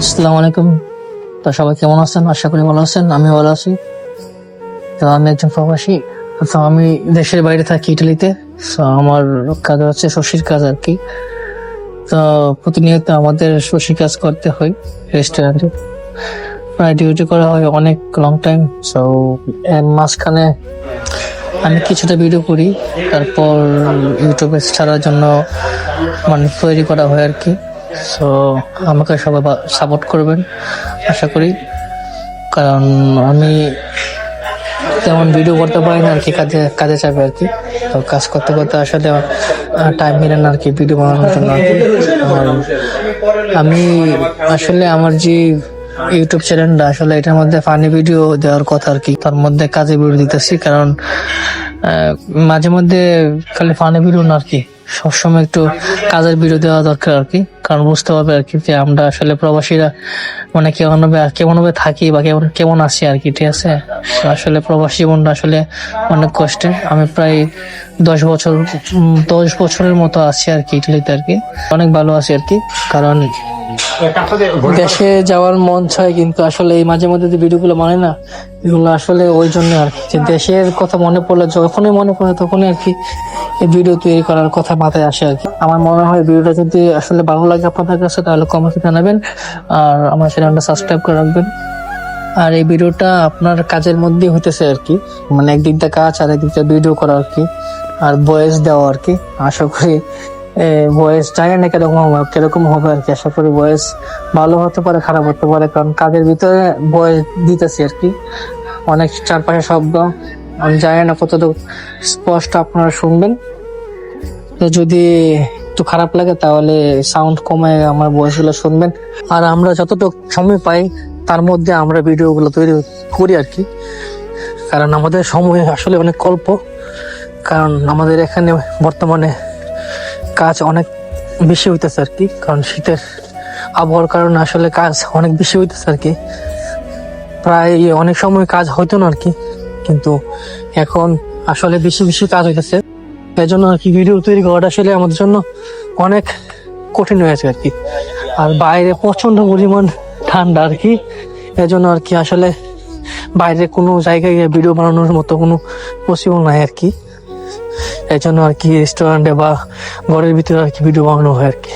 আসসালামু আলাইকুম। তো সবাই কেমন আছেন? আশা করি ভালো আছেন। আমি ভালো আছি। তো আমি একজন প্রবাসী। তো আমি দেশের বাইরে থাকি, ইটালিতে। তো আমার কাজ হচ্ছে শশীর কাজ আর কি। তো প্রতিনিয়ত আমাদের শশীর কাজ করতে হয় রেস্টুরেন্টে। প্রায় ডিউটি করা হয় অনেক লং টাইম। সো এর মাঝখানে আমি কিছুটা ভিডিও করি, তারপর ইউটিউবে ছাড়ার জন্য মানে তৈরি করা হয় আর কি। সো আমাকে সবাই সাপোর্ট করবেন আশা করি, কারণ আমি তেমন ভিডিও করতে পারি না আর কি, কাজে কাজে চাপে আর কি। তো কাজ করতে করতে আসলে টাইম মিলে না আর কি ভিডিও বানানোর জন্য আর কি। আর আমি আসলে আমার যে ইউটিউব চ্যানেলটা, আসলে এটার মধ্যে ফানি ভিডিও দেওয়ার কথা আর কি, তার মধ্যে কাজে ভিডিও দিতেছি। কারণ মাঝে মধ্যে খালি ফানি ভিডিও না আর কি, সবসময় একটু কাজের ভিডিও দেওয়া দরকার আর কি। কারণ বুঝতে পারবে আর কি যে আমরা আসলে প্রবাসীরা মানে কেমন ভাবে থাকি বা কেমন কেমন আছি আর কি, ঠিক আছে। আসলে প্রবাসী জীবনটা আসলে অনেক কষ্টের। আমি প্রায় 10 বছরের মতো আছি আর কি ইটালিতে আর কি। অনেক ভালো আছি আর কি, কারণ দেশে যাওয়ার মন চায়, কিন্তু আসলে এই মাঝে মধ্যে যে ভিডিও গুলো মানে না, এগুলো আসলে ওই জন্য আর কি, যে দেশের কথা মনে পড়লে, যখনই মনে পড়ে তখনই আর কি এই ভিডিও তৈরি করার কথা মাথায় আসে আর কি। আমার মনে হয় ভিডিওটা যদি আসলে ভালো লাগে আপনাদের কাছে, তাহলে কমেন্টে জানাবেন আর আমার চ্যানেলটা সাবস্ক্রাইব করে রাখবেন। আর এই ভিডিওটা আপনার কাজের মধ্যেই হইতেছে আর কি, মানে একদিক দিয়ে কাজ আর একদিক দিয়ে ভিডিও করা আর কি, আর ভয়েস দেওয়া আর কি। আশা করি ভয়েস জানি না কিরকম হবে আর কি। আশা করি ভয়েস ভালো হতে পারে, খারাপ হতে পারে, কারণ কাজের ভিতরে ভয়েস দিতেছি আর কি। অনেক চারপাশে শব্দ, আমি জানি না কতটুকু স্পষ্ট আপনারা শুনবেন। তো যদি একটু খারাপ লাগে তাহলে সাউন্ড কমায় আমার ভয়েস গুলো শুনবেন। আর আমরা যতটুকু সময় পাই তার মধ্যে আমরা ভিডিও গুলো তৈরি করি আর কি, কারণ আমাদের সময় আসলে অনেক অল্প। কারণ আমাদের এখানে বর্তমানে কাজ অনেক বেশি হইতেছে আর কি, কারণ শীতের আবহাওয়ার কারণে আসলে কাজ অনেক বেশি হইতেছে আর কি। প্রায় অনেক সময় কাজ হইতো না আর কি, কিন্তু এখন আসলে বেশি বেশি কাজ হইতেছে। এই জন্য আর কি ভিডিও তৈরি করাটা আসলে আমাদের জন্য অনেক কঠিন হয়েছে আর কি। আর বাইরে প্রচন্ড পরিমাণ ঠান্ডা আর কি, এই জন্য আর কি আসলে বাইরে কোনো জায়গায় গিয়ে ভিডিও বানানোর মতো কোনো পসিবল নাই আর কি। এই জন্য আর কি রেস্টুরেন্টে বা ঘরের ভিতরে আর কি ভিডিও বানানো হয় আর কি।